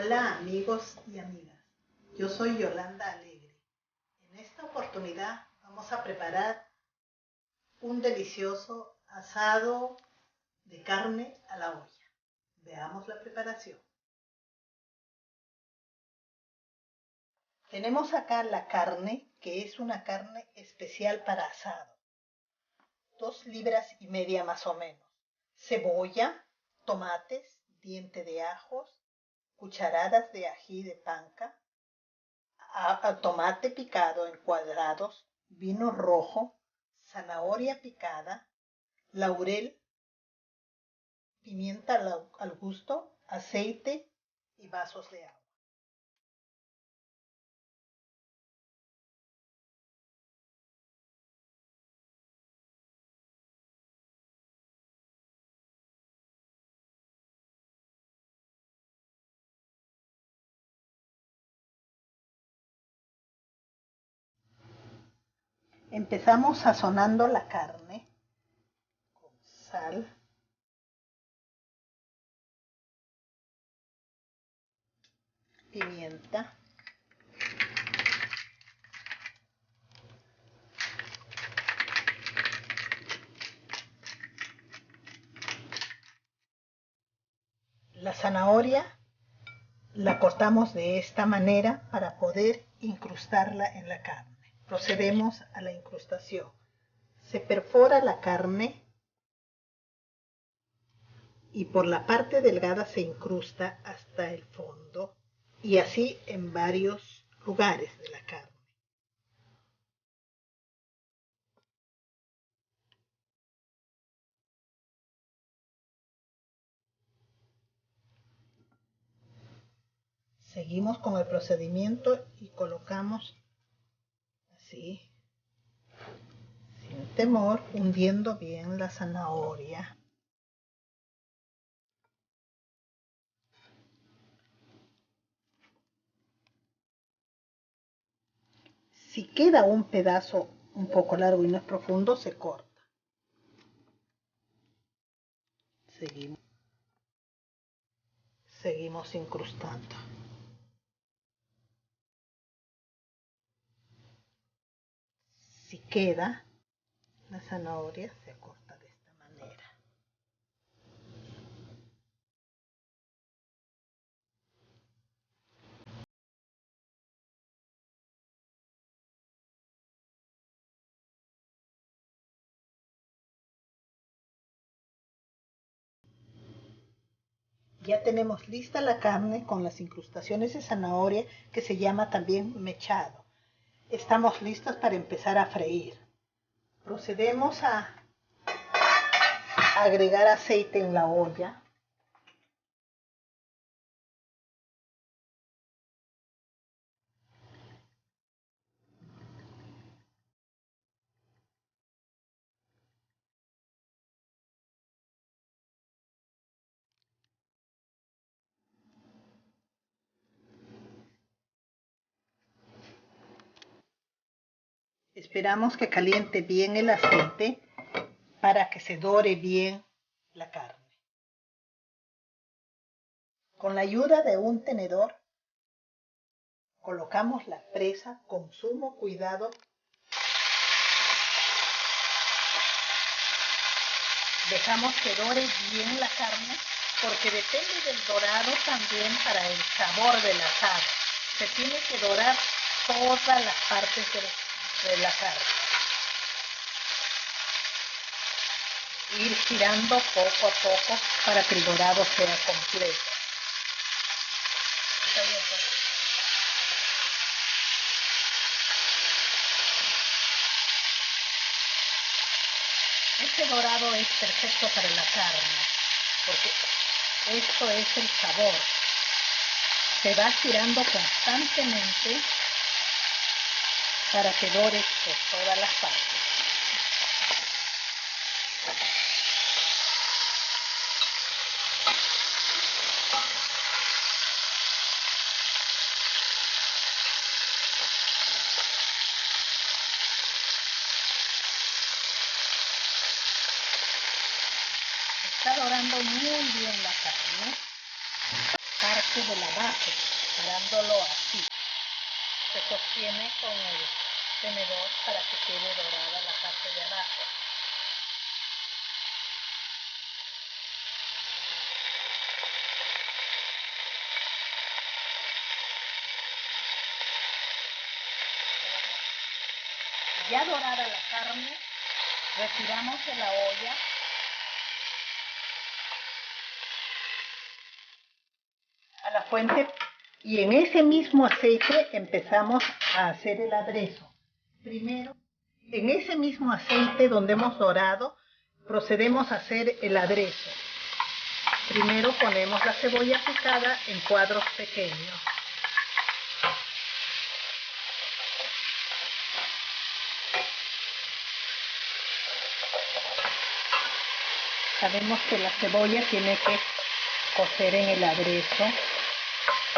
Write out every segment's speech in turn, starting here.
Hola amigos y amigas, yo soy Yolanda Alegre. En esta oportunidad vamos a preparar un delicioso asado de carne a la olla. Veamos la preparación. Tenemos acá la carne, que es una carne especial para asado. 2,5 libras más o menos. Cebolla, tomates, diente de ajos, cucharadas de ají de panca, tomate picado en cuadrados, vino rojo, zanahoria picada, laurel, pimienta al gusto, aceite y vasos de agua. Empezamos sazonando la carne con sal, pimienta, la zanahoria la cortamos de esta manera para poder incrustarla en la carne. Procedemos a la incrustación. Se perfora la carne y por la parte delgada se incrusta hasta el fondo y así en varios lugares de la carne. Seguimos con el procedimiento y colocamos así, sin temor, hundiendo bien la zanahoria. Si queda un pedazo un poco largo y no es profundo, se corta. Seguimos incrustando. Si queda, la zanahoria se corta de esta manera. Ya tenemos lista la carne con las incrustaciones de zanahoria, que se llama también mechado. Estamos listos para empezar a freír. Procedemos a agregar aceite en la olla. Esperamos que caliente bien el aceite para que se dore bien la carne. Con la ayuda de un tenedor colocamos la presa con sumo cuidado. Dejamos que dore bien la carne porque depende del dorado también para el sabor del asado. Se tiene que dorar todas las partes de la carne. Ir girando poco a poco para que el dorado sea completo. Este dorado es perfecto para la carne, porque esto es el sabor. Se va girando constantemente para que dore por todas las partes. Está dorando muy bien la carne. parte de la base, parándolo así. Se sostiene con el tenedor para que quede dorada la parte de abajo. Ya dorada la carne, retiramos de la olla a la fuente y en ese mismo aceite empezamos a hacer el aderezo. Primero, en ese mismo aceite donde hemos dorado, procedemos a hacer el aderezo. Primero ponemos la cebolla picada en cuadros pequeños. Sabemos que la cebolla tiene que cocer en el aderezo,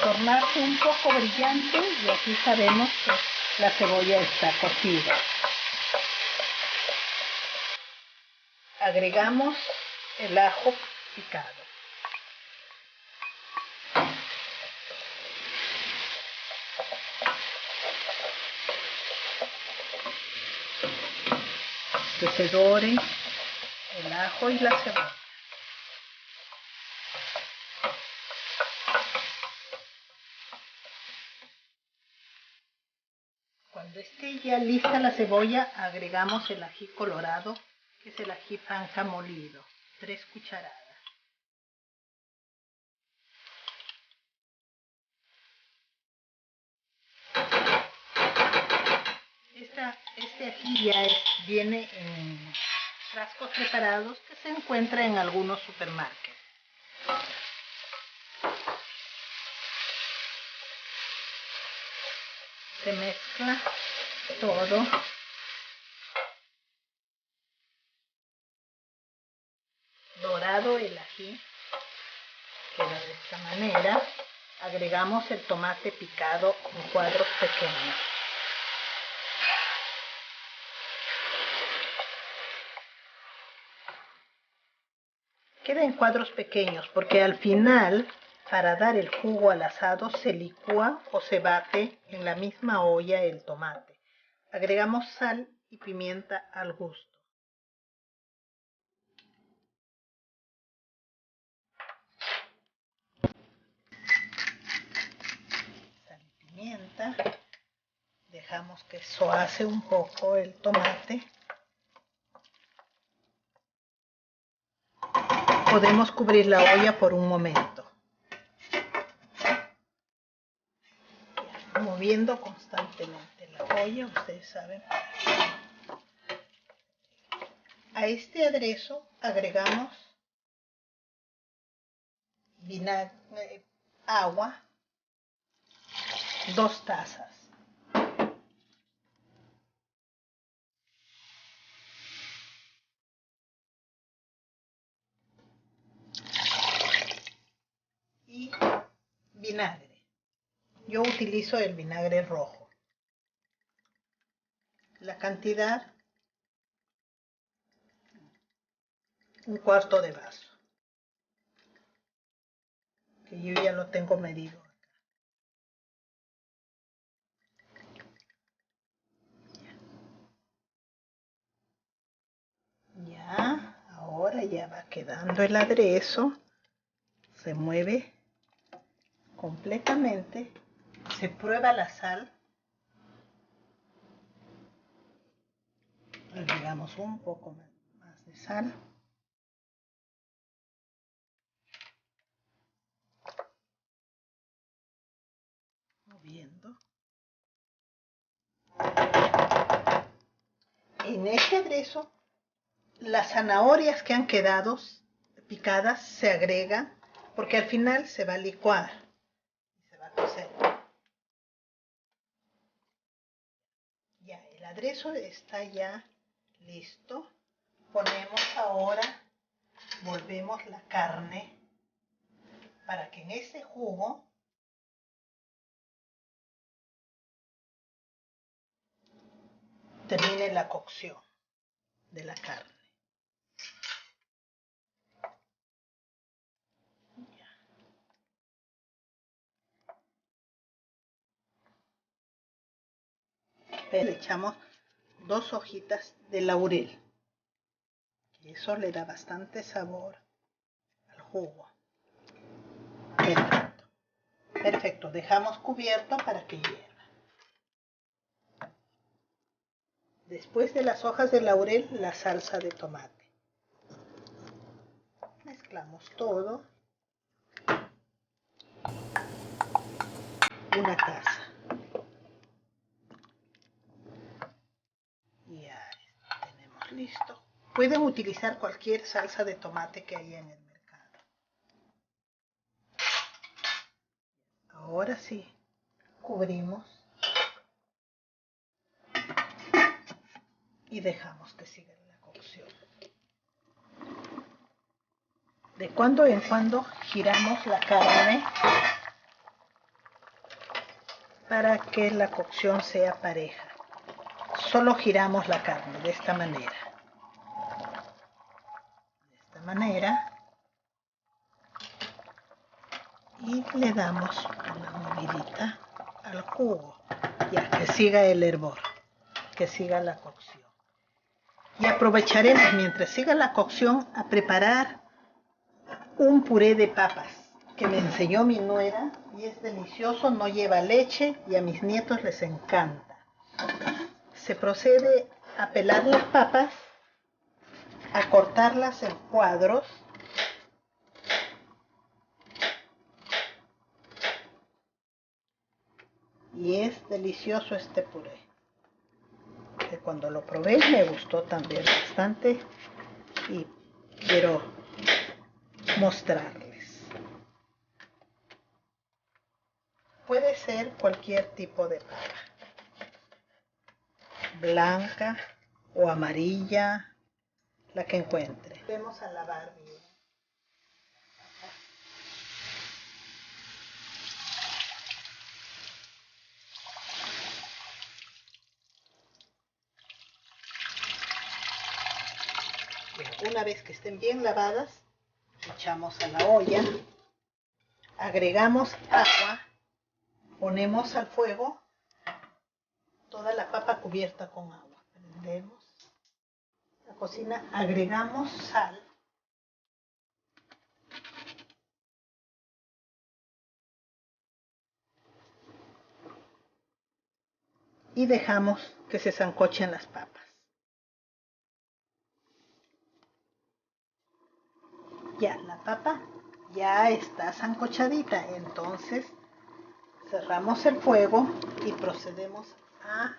tornarse un poco brillante y así sabemos que la cebolla está cocida. Agregamos el ajo picado. Que se dore el ajo y la cebolla. Cuando esté ya lista la cebolla, agregamos el ají colorado, que es el ají panca molido, 3 cucharadas. Este ají ya viene en frascos preparados que se encuentran en algunos supermercados. Se mezcla todo. Dorado el ají, queda de esta manera. Agregamos el tomate picado en cuadros pequeños. Queda en cuadros pequeños porque al final, para dar el jugo al asado, se licúa o se bate en la misma olla el tomate. Agregamos sal y pimienta al gusto. Sal y pimienta. Dejamos que soase un poco el tomate. Podemos cubrir la olla por un momento, moviendo constantemente la olla, ustedes saben. A este aderezo agregamos vinagre, agua, 2 tazas. Y vinagre. Yo utilizo el vinagre rojo. La cantidad, 1/4 de vaso, que yo ya lo tengo medido acá. Ya, ahora ya va quedando el aderezo. Se mueve completamente. Se prueba la sal. Agregamos un poco más de sal. Moviendo. En este aderezo, las zanahorias que han quedado picadas se agregan porque al final se va a licuar y se va a cocer. Ya, el aderezo está ya listo. Ponemos ahora, volvemos la carne para que en ese jugo termine la cocción de la carne. Le echamos 2 hojitas de laurel. Eso le da bastante sabor al jugo. Perfecto. Perfecto. Dejamos cubierto para que hierva. Después de las hojas de laurel, la salsa de tomate. Mezclamos todo. Una taza. Ya tenemos listo. Pueden utilizar cualquier salsa de tomate que haya en el mercado. Ahora sí, cubrimos y dejamos que siga la cocción. De cuando en cuando giramos la carne para que la cocción sea pareja. Solo giramos la carne de esta manera. De esta manera. Y le damos una movidita al jugo. Ya, que siga el hervor, que siga la cocción. Y aprovecharemos mientras siga la cocción a preparar un puré de papas que me enseñó mi nuera y es delicioso, no lleva leche y a mis nietos les encanta. Se procede a pelar las papas, a cortarlas en cuadros y es delicioso este puré. Que cuando lo probé me gustó también bastante y quiero mostrarles. Puede ser cualquier tipo de papa, blanca o amarilla, la que encuentre. Vamos a lavar bien. Una vez que estén bien lavadas, echamos a la olla, agregamos agua, ponemos al fuego toda la papa cubierta con agua. Prendemos la cocina, agregamos sal. Y dejamos que se sancochen las papas. Ya, la papa ya está sancochadita, entonces cerramos el fuego y procedemos a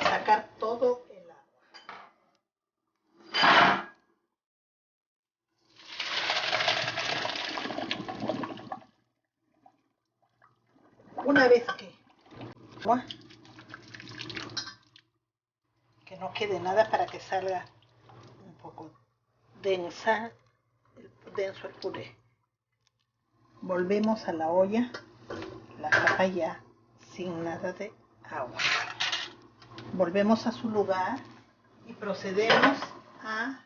sacar todo el agua. Una vez que no quede nada para que salga un poco denso el puré. Volvemos a la olla, la papa ya sin nada de agua. Volvemos a su lugar y procedemos a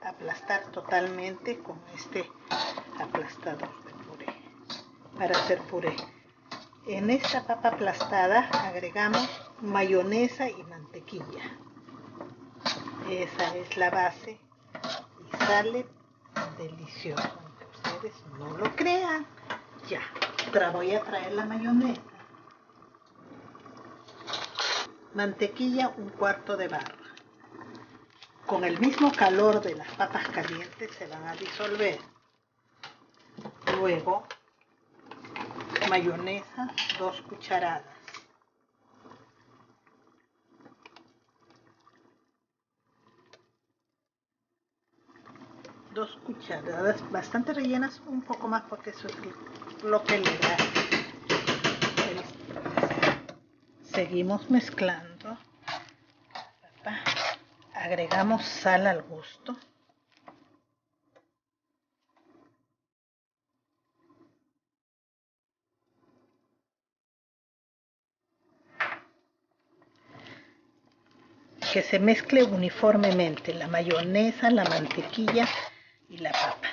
aplastar totalmente con este aplastador de puré para hacer puré. En esta papa aplastada agregamos mayonesa y mantequilla. Esa es la base y sale delicioso. Aunque ustedes no lo crean. Ya, voy a traer la mayonesa. Mantequilla, 1/4 de barra. Con el mismo calor de las papas calientes se van a disolver. Luego, mayonesa, 2 cucharadas. Dos cucharadas, bastante rellenas, un poco más porque eso es lo que le da. Seguimos mezclando. Agregamos sal al gusto. Que se mezcle uniformemente la mayonesa, la mantequilla y la papa.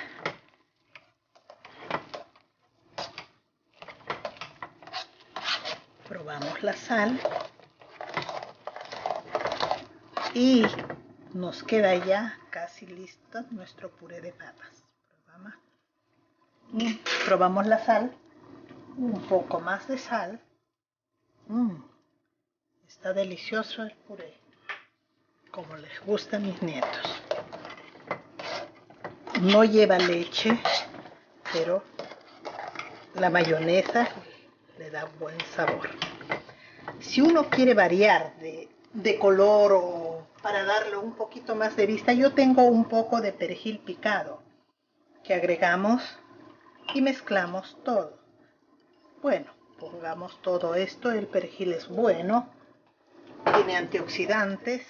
Probamos la sal y nos queda ya casi listo nuestro puré de papas. Probamos la sal, un poco más de sal. Está delicioso el puré, como les gusta a mis nietos. No lleva leche, pero la mayonesa le da buen sabor. Si uno quiere variar de color o para darle un poquito más de vista, yo tengo un poco de perejil picado que agregamos y mezclamos todo. Bueno, pongamos todo esto. El perejil es bueno, tiene antioxidantes,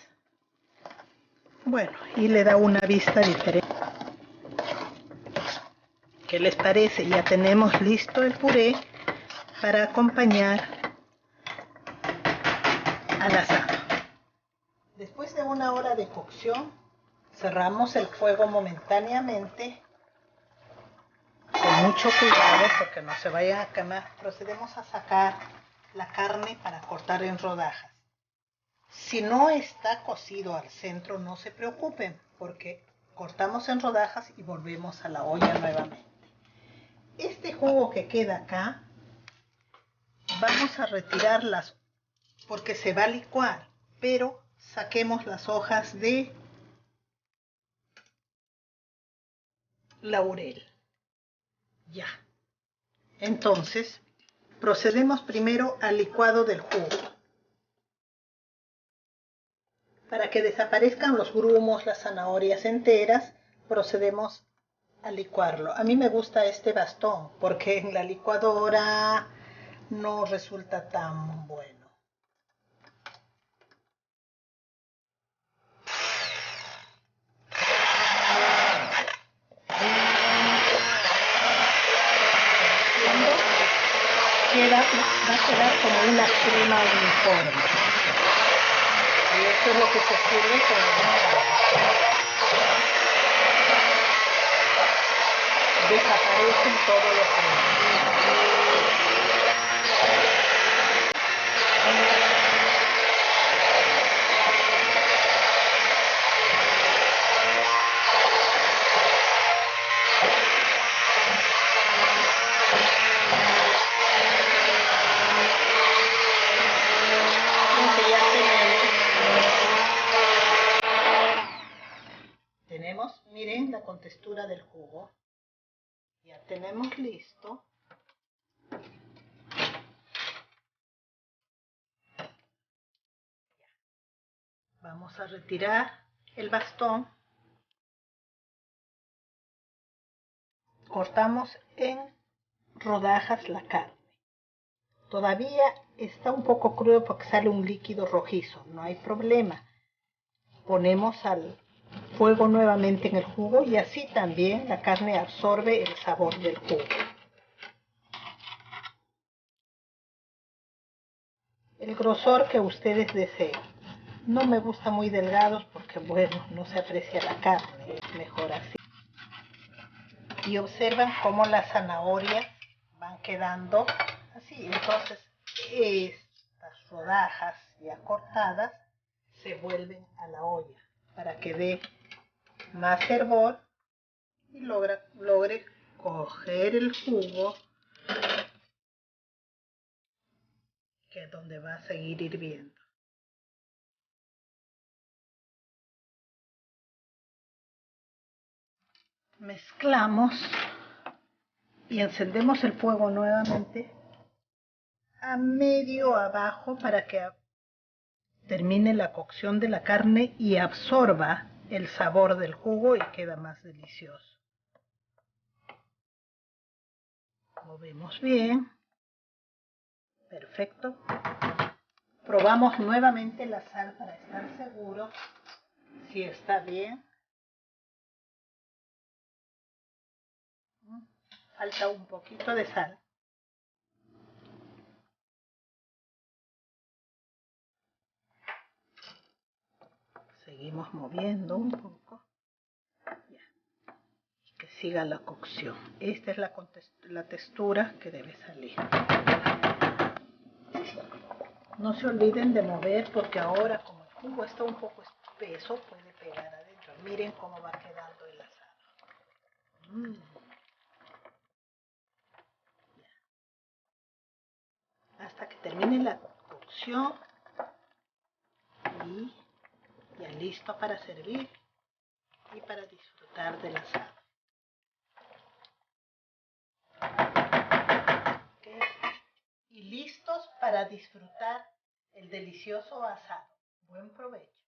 bueno, y le da una vista diferente. ¿Qué les parece? Ya tenemos listo el puré para acompañar al asado. Después de 1 hora de cocción, cerramos el fuego momentáneamente, con mucho cuidado porque no se vaya a quemar. Procedemos a sacar la carne para cortar en rodajas. Si no está cocido al centro, no se preocupen, porque cortamos en rodajas y volvemos a la olla nuevamente. Este jugo que queda acá, vamos a retirarlas porque se va a licuar, pero saquemos las hojas de laurel. Ya. Entonces, procedemos primero al licuado del jugo. Para que desaparezcan los grumos, las zanahorias enteras, procedemos a licuarlo. A mí me gusta este bastón porque en la licuadora no resulta tan bueno. Va a quedar como una crema uniforme. Y eso es lo que se sirve con el bastón. Desaparecen todos los grumos. Miren la contextura del jugo. Ya tenemos listo. Vamos a retirar el bastón. Cortamos en rodajas la carne. Todavía está un poco crudo porque sale un líquido rojizo. No hay problema. Ponemos al fuego nuevamente en el jugo y así también la carne absorbe el sabor del jugo. El grosor que ustedes deseen. No me gusta muy delgados porque, bueno, no se aprecia la carne, es mejor así. Y observan cómo las zanahorias van quedando así. Entonces, estas rodajas ya cortadas se vuelven a la olla para que dé más hervor y logre coger el jugo, que es donde va a seguir hirviendo. Mezclamos y encendemos el fuego nuevamente a medio abajo para que termine la cocción de la carne y absorba el sabor del jugo y queda más delicioso. Movemos bien. Perfecto. Probamos nuevamente la sal para estar seguros si está bien. Falta un poquito de sal. Seguimos moviendo un poco. Ya. siga la cocción. Esta es la textura que debe salir. No se olviden de mover porque ahora como el jugo está un poco espeso puede pegar adentro. Miren cómo va quedando el asado. Hasta que termine la cocción y ya listo para servir y para disfrutar del asado. ¿Okay? Y listos para disfrutar el delicioso asado. Buen provecho.